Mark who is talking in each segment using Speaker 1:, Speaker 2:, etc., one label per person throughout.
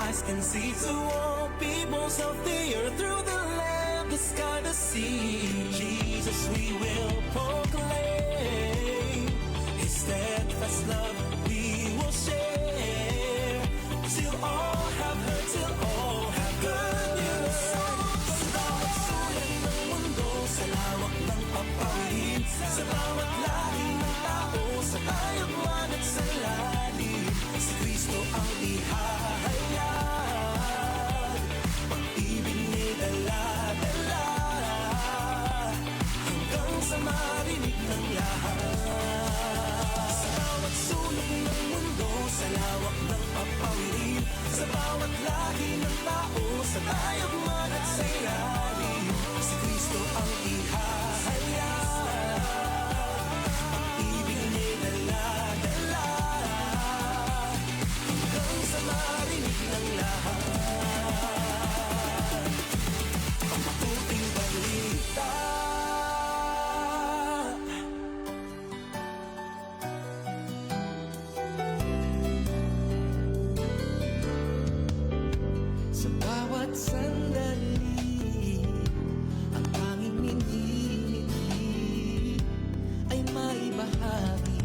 Speaker 1: eyes can see, to all peoples of the earth, through the land, the sky, the sea. Jesus we will proclaim, His steadfast love we will share, till all have heard, till all have good news. Sa bawat sulay ng mundo, sa lawak ng papawid, sa bawat lahi ng tao, sa hayop man at sa lalim, si Kristo ang ihahayag, pag-ibig ni dala-dala, hanggang sa marinig ng lahat. Sa bawat sulok ng mundo, sa lawak ng papawid, sa bawat lahi ng tao, sa hayop man at sa lalim, si Kristo ang ihahayag, pag-ibig ni dala-dala, hanggang sa marinig ng lahat. Ang mabuting balita. Sa bawat sandali, ang tanging minili ay maibahagi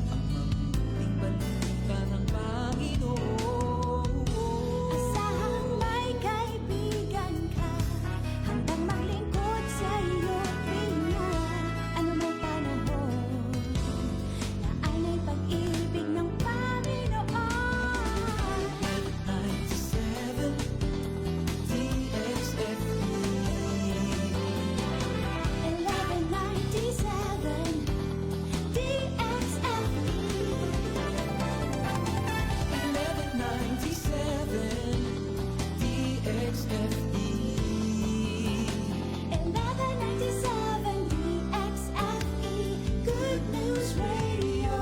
Speaker 1: ang mabuting balita ng Panginoon.
Speaker 2: Asahang may kaibigan ka, handang maglingkod sa iyo't ina. Ano may panahon, naan ay pag-ibig ng Panginoon.
Speaker 1: 97 DXFE.
Speaker 2: 1197 DXFE.
Speaker 1: 1197 DXFE.
Speaker 2: 1197 DXFE, Good News Radio.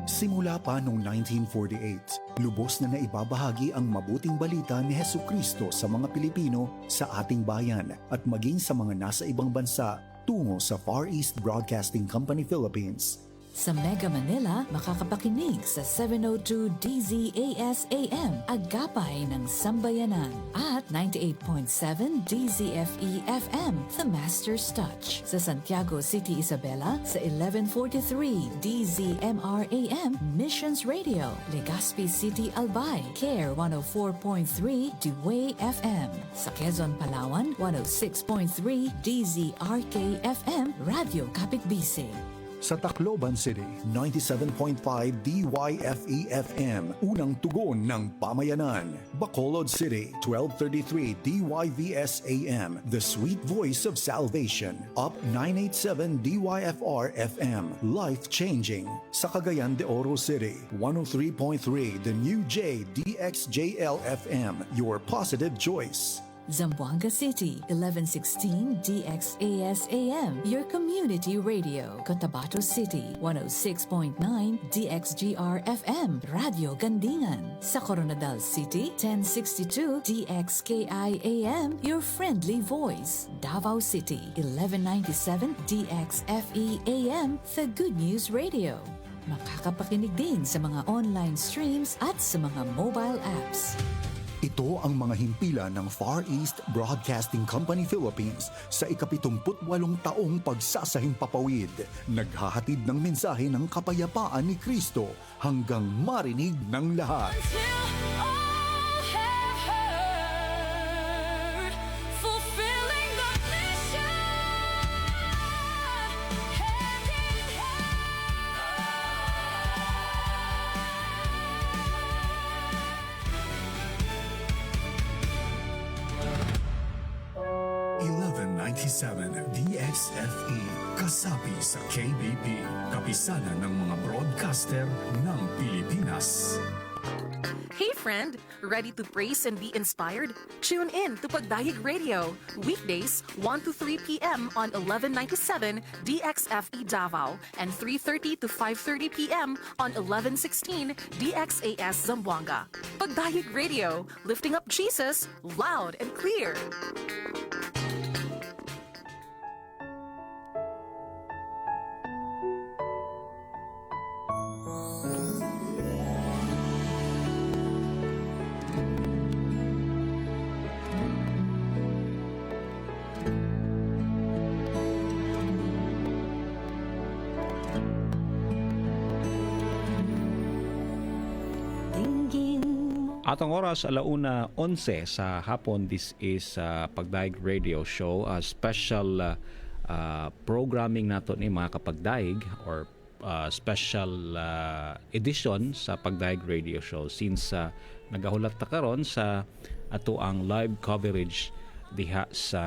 Speaker 3: Simula pa noong 1948, lubos na naibabahagi ang mabuting balita ni Hesukristo sa mga Pilipino sa ating bayan at maging sa mga nasa ibang bansa tungo sa Far East Broadcasting Company Philippines.
Speaker 4: Sa Mega Manila, makakapakinig sa 702 DZAS AM, Agapay ng Sambayanan, at 98.7 DZFE FM, The Master's Touch. Sa Santiago City, Isabela, sa 1143 DZMR AM, Missions Radio. Legazpi City, Albay, Care 104.3 Dewey FM. Sa Quezon, Palawan, 106.3 DZRK FM, Radio Kapitbisig.
Speaker 3: Sa Tacloban City, 97.5 DYFE-FM, unang tugon ng pamayanan. Bacolod City, 1233 DYVS-AM, the sweet voice of salvation. Up 987 DYFR-FM, life-changing. Sa Cagayan de Oro City, 103.3 the new J DXJL-FM, your positive choice.
Speaker 4: Zamboanga City, 1116 DXAS AM, your community radio. Cotabato City, 106.9 DXGR FM, Radio Gandingan. Sa Coronadal City, 1062 DXKI AM, your friendly voice. Davao City, 1197 DXFE AM, the Good News Radio. Makakapakinig din sa mga online streams at sa mga mobile apps.
Speaker 3: Ito ang mga himpilan ng Far East Broadcasting Company Philippines sa ika-78 taong pagsasahimpapawid. Naghahatid ng mensahe ng kapayapaan ni Kristo hanggang marinig ng lahat.
Speaker 2: Fulfilling the mission, hand in hand.
Speaker 5: 1197 DXFE, kasapi sa KBP, kapisanan ng mga broadcaster ng Pilipinas.
Speaker 6: Hey friend, ready to praise and be inspired? Tune in to Pagdayeg Radio, weekdays 1 to 3 p.m. on 1197 DXFE Davao and 3:30 to 5:30 p.m. on 1116 DXAS Zamboanga. Pagdayeg Radio, lifting up Jesus loud and clear.
Speaker 7: Atong oras 1:11 sa hapon. This is Pagdaig Radio Show. Special programming nato ni mga kapagdaig or special edition sa Pagdaig Radio Show since nagahulat ta karon sa ato ang live coverage diha sa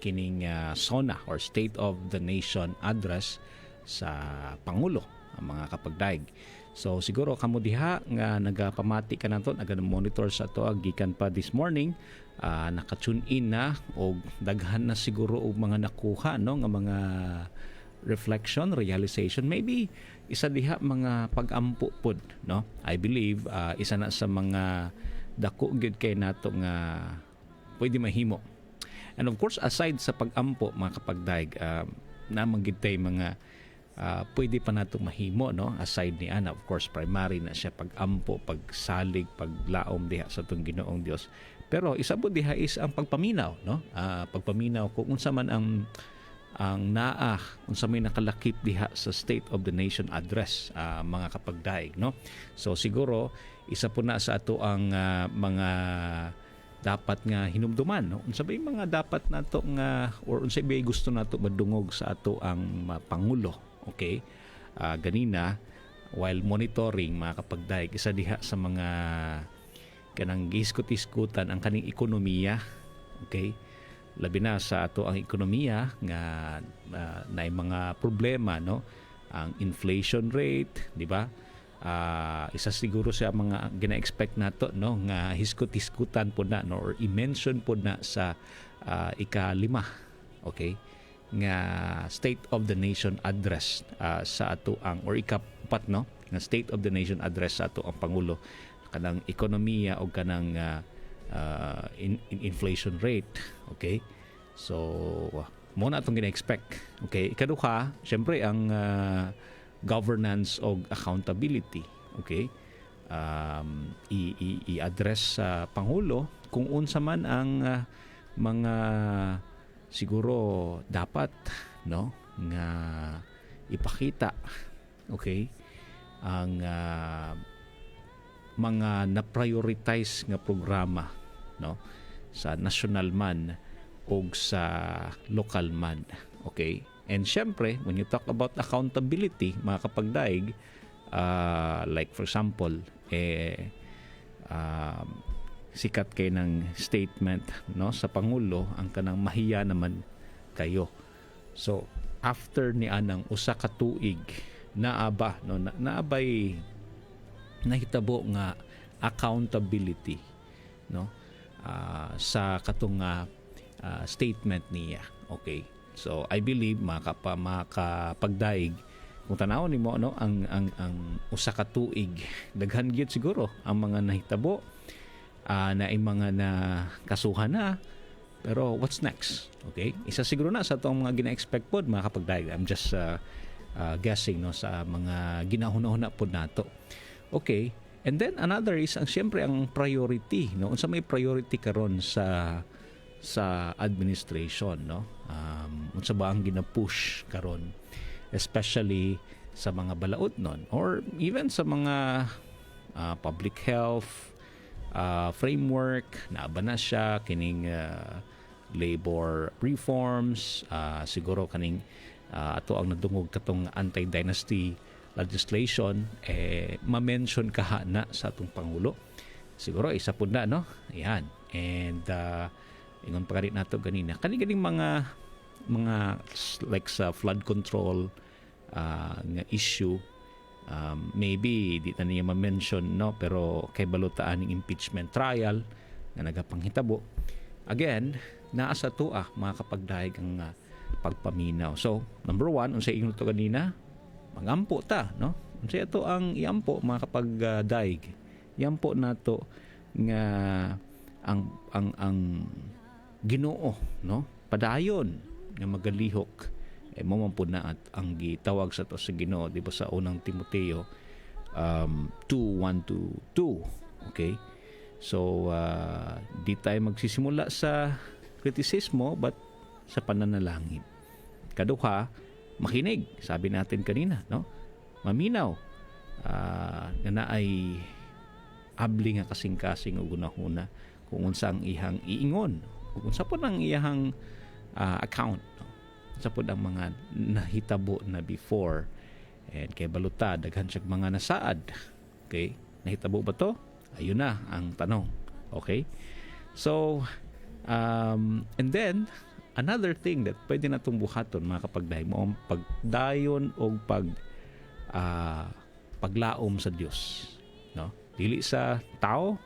Speaker 7: kining SONA or State of the Nation address sa Pangulo ang mga kapagdaig. So siguro kamo diha nga nagapamati ka nato, naga-monitor sa ato gikan pa this morning, naka-tune in na o daghan na siguro og mga nakuha no nga mga reflection, realization, maybe isa diha mga pag-ampo pod no. I believe isa na sa mga dako gyud kay nato nga pwede mahimo. And of course aside sa pag-ampo mga kapagdaig, namang gid tay mga pwede pa nato mahimo no aside ni ana. Of course primary na siya pag-ampo, pagsalig, paglaom diha sa atong Ginoong Dios, pero isa po diha is ang pagpaminaw no, pagpaminaw kung unsa man ang unsa may nakalakip diha sa State of the Nation address mga kapagdaig no. So siguro isa po na sa ato ang mga dapat nga hinumduman no, unsa bay mga dapat nato nga or unsa bay gusto nato madungog sa ato ang Pangulo. Okay, ganina while monitoring mga kapagdaig, isa diha sa mga kanang giskut-iskutan ang kaning ekonomiya. Okay, labi na sa ato ang ekonomiya nga naay mga problema no, ang inflation rate, di ba? Isa siguro sa mga gina-expect nato no nga hiskut-iskutan po na no, or i-mention po na sa ika-5, okay, nga State of the Nation address sa ato ang or ika-4 no nga State of the Nation address sa ato ang Pangulo, kanang ekonomiya o kanang inflation rate. Okay, so mo na itong gina-expect. Okay, ikaduha syempre ang governance o accountability. Okay, i-address sa Pangulo kung unsa man ang mga siguro dapat no nga ipakita, okay, ang mga na-prioritize nga programa no sa national man o sa local man. Okay, and syempre when you talk about accountability mga kapagdaig, like for example sikat kay ng statement no sa Pangulo ang kanang mahiya naman kayo. So after ni anang usa ka tuig naaba no naabay nahitabo nga accountability no sa katong statement niya. Okay, so I believe mga kapagdaig, kung tanawon nimo no ang usa ka tuig daghan gyud siguro ang mga nahitabo na mga na kasuhan na, pero what's next? Okay, isa siguro na sa itong mga gina-expect po mga kapagdaig. I'm just guessing no sa mga ginahuna-huna po nato. Okay, and then another is ang siyempre ang priority no, unsa may priority karon sa administration no, unsa ba ang gina-push karon especially sa mga balaod nun or even sa mga public health framework na ba na siya kining labor reforms, siguro kaning ato ang nadungog katong anti-dynasty legislation ma-mention kaha na sa atong Pangulo. Siguro isa pud na no. Ayan. And ingon pa nato ganina kani mga like sa flood control nga issue. Maybe di na niya ma-mention no, pero kay balutaan ng impeachment trial nga nagapanghitabo again naa sa tuwa mga kapagdaig ang pagpaminaw. So number 1 unsay ingon to kanina, mangampo ta no, unsay ato ang iampo mga kapagdaig, iampo nato nga ang Ginoo no padayon nga magalihok mo man po na at ang gitawag sa to sa Ginoo di ba sa unang Timoteo 2:1-2. Okay, so di tayo magsisimula sa kritisismo but sa pananalangin. Kaduha, makinig, sabi natin kanina no, maminaw na ay abli nga kasing-kasing ug unahuna kung unsa ang ihang iingon ug unsa po ang iyang account, no? Unsa po ang mga nahitabo na before, and kay baluta daghan siya mga nasaad. Okay, nahitabo ba to? Ayun na ang tanong. Okay, so and then another thing that pwede natong buhaton mga kapagdaig mo ang pagdayon o paglaom sa Dios, no? Dili sa tao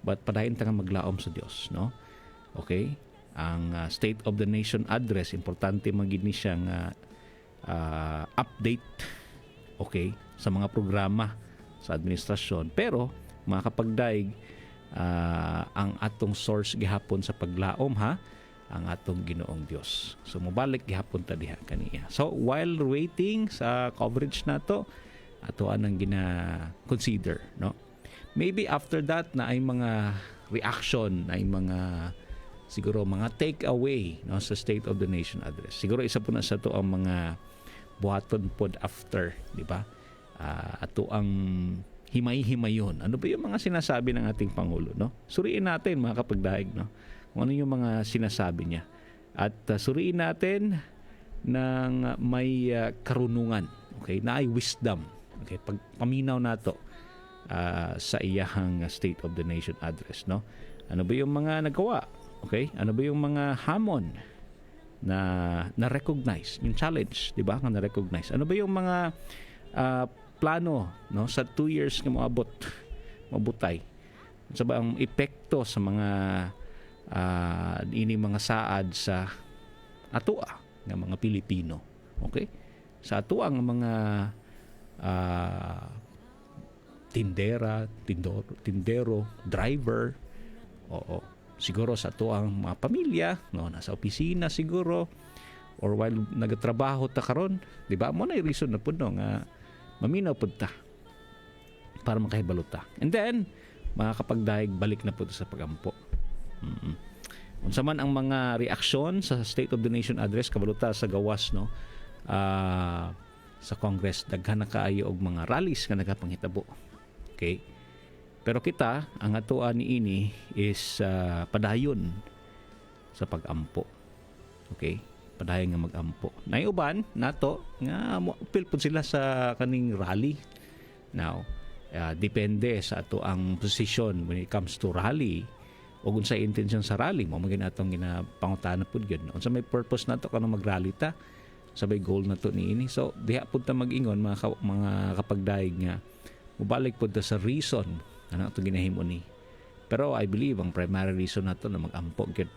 Speaker 7: but padayon ta nga maglaom sa Dios, no? Okay, ang State of the Nation address importante magid ni siya nga update, okay, sa mga programa sa administrasyon. Pero mga kapagdaig, ang atong source gihapon sa paglaom ang atong Ginoong Dios. So mobalik gihapon ta diha kaniya. So while waiting sa coverage nato, ato anang gina-consider, no? Maybe after that na ay mga reaction, na ay mga siguro mga take away, no, sa State of the Nation address. Siguro isa po na sa to ang mga buhaton pod after, di ba? Ato ang himay-himayon. Ano ba yung mga sinasabi ng ating Pangulo, no? Suriin natin mga kapagdaig, no? Kung ano yung mga sinasabi niya. At suriin natin ng may karunungan, okay? Na ay wisdom. Okay, pagpaminaw nato sa iyahang State of the Nation address, no? Ano ba yung mga nagawa? Okay? Ano ba yung mga hamon na na-recognize, yung challenge, di ba? Na na-recognize. Ano ba yung mga plano, no, sa 2 years nga mabutay? Sa ba ang epekto sa mga ini mga saad sa atua ng mga Pilipino? Okay? Sa atua ang mga tindero, driver, oo. Siguro sa ato ang mga pamilya, no, nasa opisina siguro, or while nagatrabaho ta karon, di ba? Mo na reason na pud no nga maminaw pud ta para makahibaluta. And then mga kapagdaig balik na pud sa pagampo. Unsa man ang mga reaksyon sa State of the Nation address kabaluta sa gawas, no, sa Congress, daghan na kaayo og mga rallies nga nagapanghitabo. Okay? Pero kita, ang atoan ni ini is padayon sa pagampo. Okay? Padayon nga magampo. Naiuban nato nga upil pud sila sa kaning rally. Now, depende sa ato ang position when it comes to rally o unsa intention sa rally mo maging atong ginapangutana pud gyud. Unsa may purpose nato kanang mag-rally ta? Sabay goal nato ni ini. So, diha pud ta mag-ingon mga kapagdaig nga mubalik pud ta sa reason ano ito ginahimo ni. Pero I believe ang primary reason nato na mag-ampo gyud.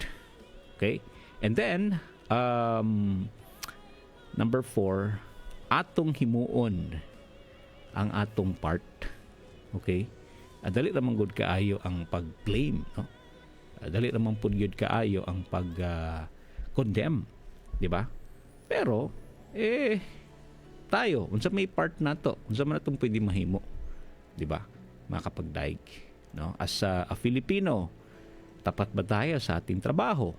Speaker 7: Okay? And then number 4, atong himuon ang atong part. Okay? Dali ramang gud kaayo ang pag-claim, no? Dali ramang pud gyud kaayo ang pag-condemn, di ba? Pero tayo unsa may part nato, unsa man natong pwede mahimo, di ba? Makapagdaig, no? As a Filipino, tapat ba tayo sa ating trabaho,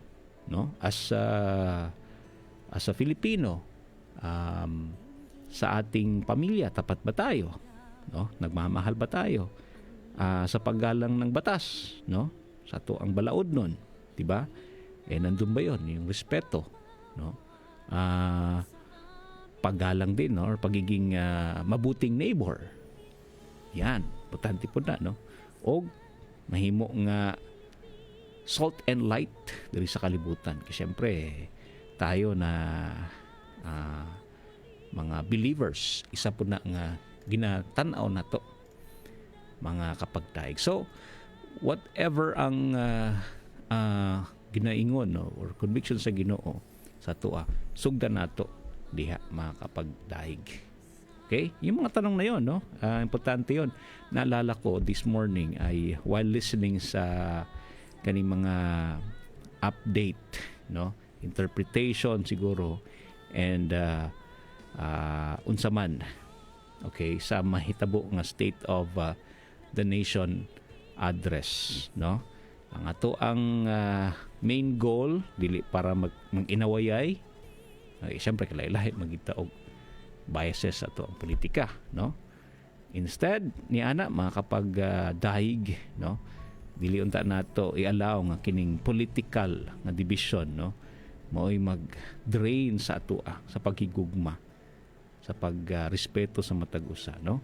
Speaker 7: no? As a Filipino, sa ating pamilya, tapat ba tayo, no? Nagmamahal ba tayo sa paggalang ng batas, no? Sa to ang balaod nun, di ba? Nandun ba yon yung respeto, no? Paggalang din, no? Or pagiging mabuting neighbor. Yan, importante po na, no? O mahimo nga salt and light diri sa kalibutan. Kasi syempre, tayo na mga believers, isa po na nga ginatanaw na to, mga kapagdaig. So, whatever ang ginaingon, no? Or conviction sa Ginoo sa tuwa, sugdan nato diha mga kapagdaig. Okay? Yung mga tanong na yon, no? Importante yon. Naalala ko this morning ay while listening sa kaning mga update, no? Interpretation siguro and unsa man, okay, sa mahitabo nga State of the Nation address, no? Ang ato ang main goal dili para mag-inawayay. Siyempre kalailahi magita og biases ato ang politika, no? Instead, ni ana makapag dahig, no? Dili unta nato i-allow nga kining political nga division, no? Mao'y mag-drain sa atua sa paghigugma, sa pagrespeto sa matag usa, no?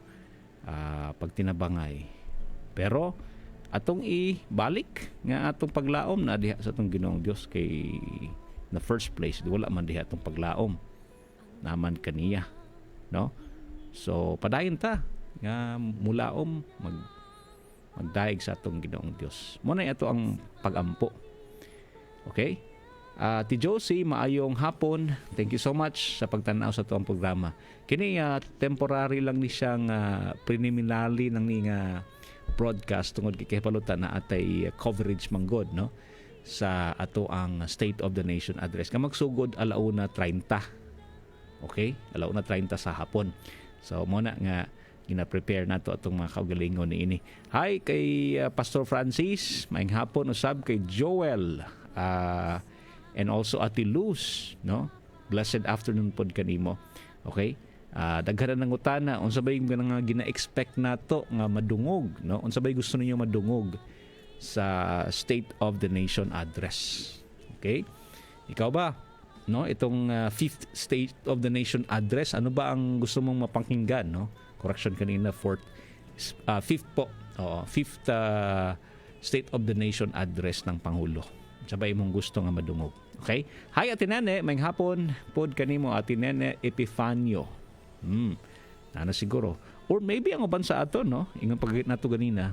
Speaker 7: Pagtinabangay. Pero atong ibalik nga atong paglaom na diha sa atong Ginoong Dios kay na first place wala man diha atong paglaom naman kaniya, no? So padayon ta nga mulaom magdaig sa atong Ginoong Dios. Mo na ato ang pagampo. Okay? Ti Josie, maayong hapon. Thank you so much sa pagtanaw sa tuang programa. Kini temporary lang ni siyang preliminary ng ni broadcast tungod kay palutan na atay coverage manggod, no, sa ato ang State of the Nation address nga magsugod 1:30. Okay? 1:30 sa hapon. So mo na nga gina-prepare nato atong mga kaugalingon niini. Hi kay Pastor Francis, maayong hapon usab kay Joel. And also Ate Luz, no? Blessed afternoon pod kanimo. Okay? Daghanan ng utana unsa bay nga gina-expect nato nga madungog, no? Unsa bay gusto ninyo madungog sa State of the Nation address. Okay? Ikaw ba? No, itong fifth State of the Nation address, ano ba ang gusto mong mapakinggan, no? Correction kanina, fifth po. Fifth State of the Nation address ng Pangulo. Sabay mong gusto nga madungog. Okay? Hi, Ate Nene. Mayng hapon. Pod kanimo, Ate Nene Epifanio. Nana siguro. Or maybe ang uban sa ato, no? Ingang pagkakit nato ganina.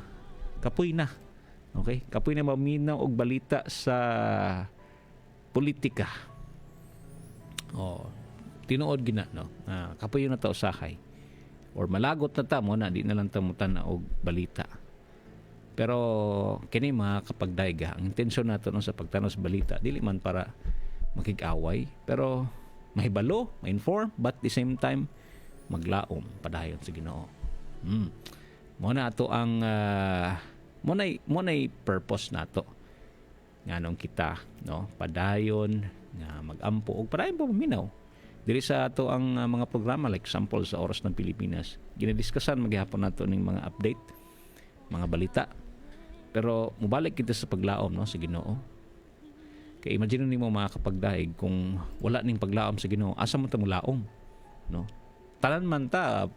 Speaker 7: Kapoy na. Okay? Kapoy na maminaw og balita sa politika. Tinuod gina, no? Kapoy na ta usahay. Or malagot na ta mo na di na lang tamutan na og balita. Pero kini makapagdayga ang intensyon nato no sa pagtanaw sa balita dili man para makig-away pero mahibalo, ma-inform but at the same time maglaom padayon sa Ginoo. Mo na ato ang mo nay purpose nato nganong kita, no, padayon nga magampo og padayon pa paminaw diri sa ato ang mga programa like example sa Oras ng Pilipinas. Ginadiskussan maghapon nato ning mga update, mga balita. Pero mubalik kita sa paglaom, no, sa Ginoo. Kay imagine nimo makakapagdaig kung wala ning paglaom sa Ginoo, asa man ta mulaom, no? Tanan man ta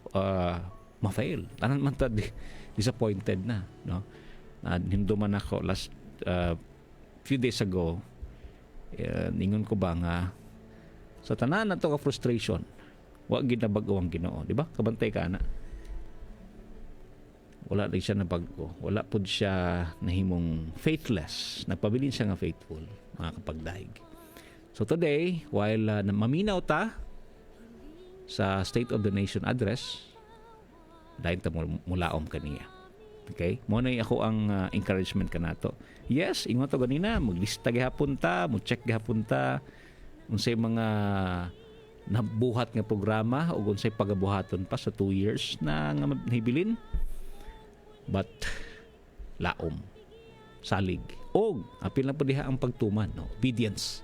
Speaker 7: ma-fail. Tanan man ta disappointed na, no? Hinduman ako last few days ago, ningon ko ba nga sa tanan nato ka frustration, wa gid na bag-o ang Ginoo, di ba? Kabantay ka na. Wala rin siya nabago. Wala po siya nahimong faithless. Nagpabilin siya nga faithful, mga kapagdaig. So today, while maminaw ta sa State of the Nation address, dahil ta mulaom kaniya. Okay? Muna ako ang encouragement ka nato. Yes, ingon to ganina, maglista gihapon ta, mo-check gihapon ta, unsay mga nabuhat nga programa o unsay pagabuhaton pa sa 2 years na nga nahibilin. But laom, salig, og apil na po diha ang pagtuman, no? Obedience.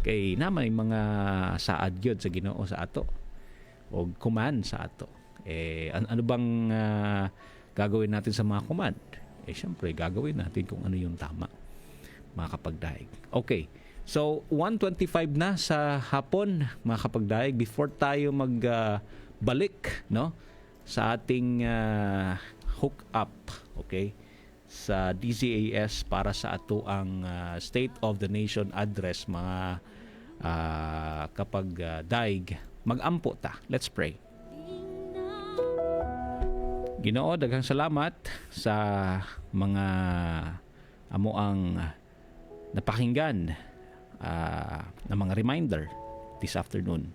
Speaker 7: Kay naman yung mga saad gyud sa Ginoo sa ato og command sa ato. Ano bang gagawin natin sa mga command? Syempre gagawin natin kung ano yung tama, mga kapagdaig. Okay, so 1:25 na sa hapon, mga kapagdaig. Before tayo magbalik, no, sa ating hook up, okay, sa DZAS para sa ato ang State of the Nation address, mga kapag daig magampo ta. Let's pray. Ginoo, daghang salamat sa mga amo ang napakinggan na mga reminder this afternoon.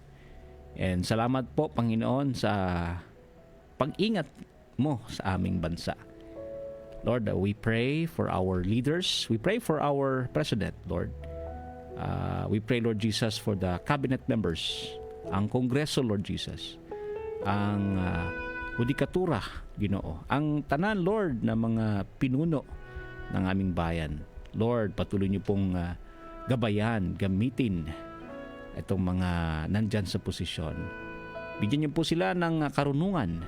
Speaker 7: And salamat po, Panginoon, sa pag-ingat mo sa aming bansa. Lord, we pray for our leaders. We pray for our president, Lord. We pray, Lord Jesus, for the cabinet members, ang Kongreso, Lord Jesus, ang Hudikatura, Ginoo, ang tanan, Lord, na mga pinuno ng aming bayan. Lord, patuloy niyo pong gabayan, gamitin itong mga nandyan sa posisyon. Bigyan niyo po sila ng karunungan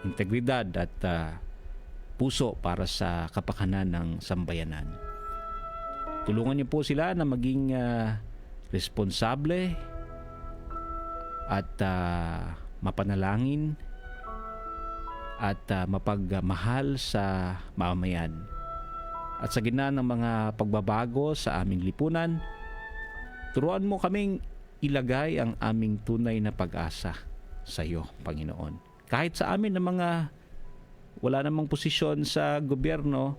Speaker 7: integridad at puso para sa kapakanan ng sambayanan. Tulungan niyo po sila na maging responsable at mapanalangin at mapagmahal sa mamamayan. At sa gitna ng mga pagbabago sa aming lipunan, turuan mo kaming ilagay ang aming tunay na pag-asa sa iyo, Panginoon. Kahit sa amin na mga wala namang posisyon sa gobyerno,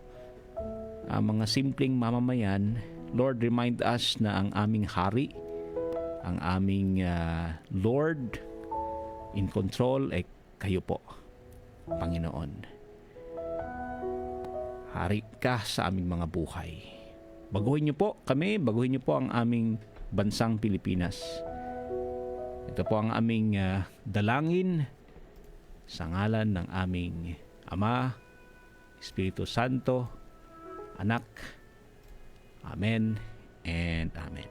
Speaker 7: ang mga simpleng mamamayan, Lord, remind us na ang aming hari, ang aming Lord in control ay kayo po, Panginoon. Hari ka sa aming mga buhay. Baguhin niyo po kami, baguhin niyo po ang aming bansang Pilipinas. Ito po ang aming dalangin sa ngalan ng aming Ama, Espiritu Santo, Anak. Amen and Amen.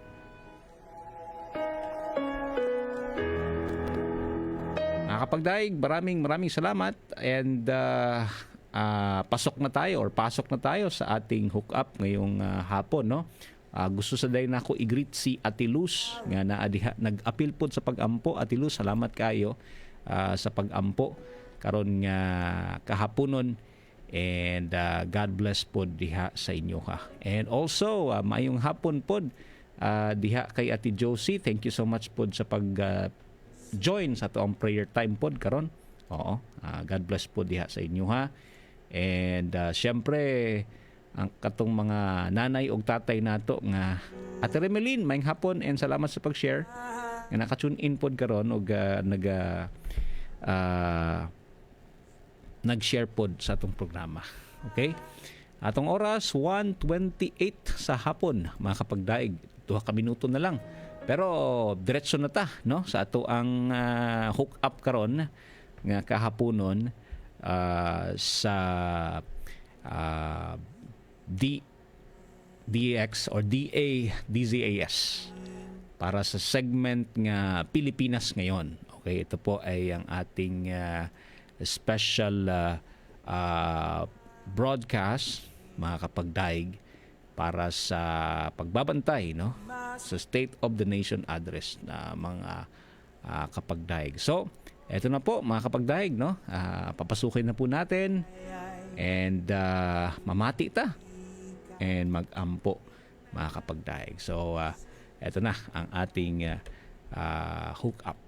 Speaker 7: Nakakapagdaig, maraming salamat and pasok na tayo sa ating hook up ngayong hapon, no? Gusto sa day na ako i-greet si Ate Luz nga nag-appeal po sa pag-ampo. Ate Luz, salamat kayo sa pag-ampo karon nga kahaponon and God bless po diha sa inyo ha. And also maayong hapon po diha kay Ate Josie. Thank you so much po sa pag join sa tuong prayer time po karon. Oo, God bless po diha sa inyo ha. And syempre ang katong mga nanay o tatay nato nga Ate Remelin, maayong hapon and salamat sa pag-share nga naka-tune in pod karon og nag-share pod sa atong programa. Okay? Atong oras 1:28 sa hapon, mga kapagdaig. 2 ka minuto na lang. Pero diretso na ta, no? Sa ato ang hook up karon nga kahaponon sa DX or DZAS para sa segment nga Pilipinas ngayon. Okay, ito po ay ang ating special broadcast, mga kapagdaig, para sa pagbabantay, no, sa State of the Nation address na mga kapagdaig. So, eto na po mga kapagdaig, no? Papasukin na po natin and mamati ta and mag-ampo, mga kapagdaig. So, eto na ang ating hook up.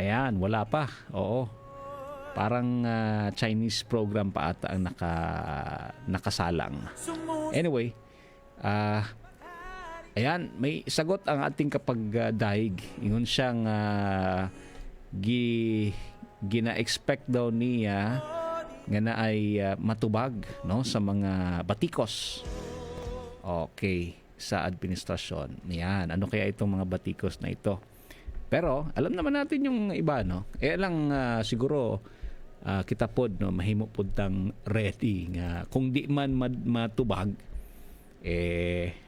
Speaker 7: Ayan, wala pa. Oo. Parang Chinese program pa ata ang nakasalang. Anyway, ayan, may sagot ang ating kapagdaig. Ingon siyang gina-expect daw niya nga na ay matubag, no, sa mga batikos. Okay, sa administrasyon. Yan, ano kaya itong mga batikos na ito? Pero alam naman natin yung iba, no? Lang siguro kita pod, no, mahimo pod tang ready nga kung di man matubag,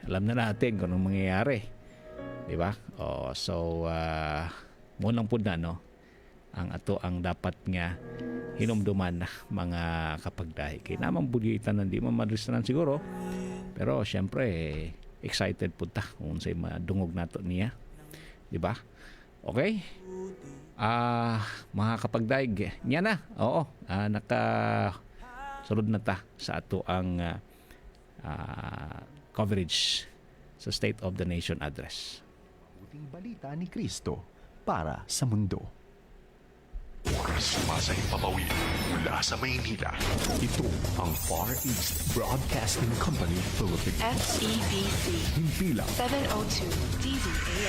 Speaker 7: alam na natin kung anong mangyayari. Di ba? So mo lang pod na, no, ang ato ang dapat nga hinumduman na mga kapagdahi. Kaya naman bugitan na di man madristanan siguro. Pero syempre excited po ta kung sa'y madungog nato niya. Di ba? Okay? Mga kapagdaig, niya na. Oo, nakasunod na ta sa ato ang coverage sa State of the Nation address.
Speaker 3: Mabuting balita ni Kristo para sa mundo.
Speaker 8: Sumasahing papawid mula sa Maynila. Ito ang Far East Broadcasting Company Philippines.
Speaker 9: FEBC
Speaker 8: Himpilang
Speaker 9: 702 DZAS.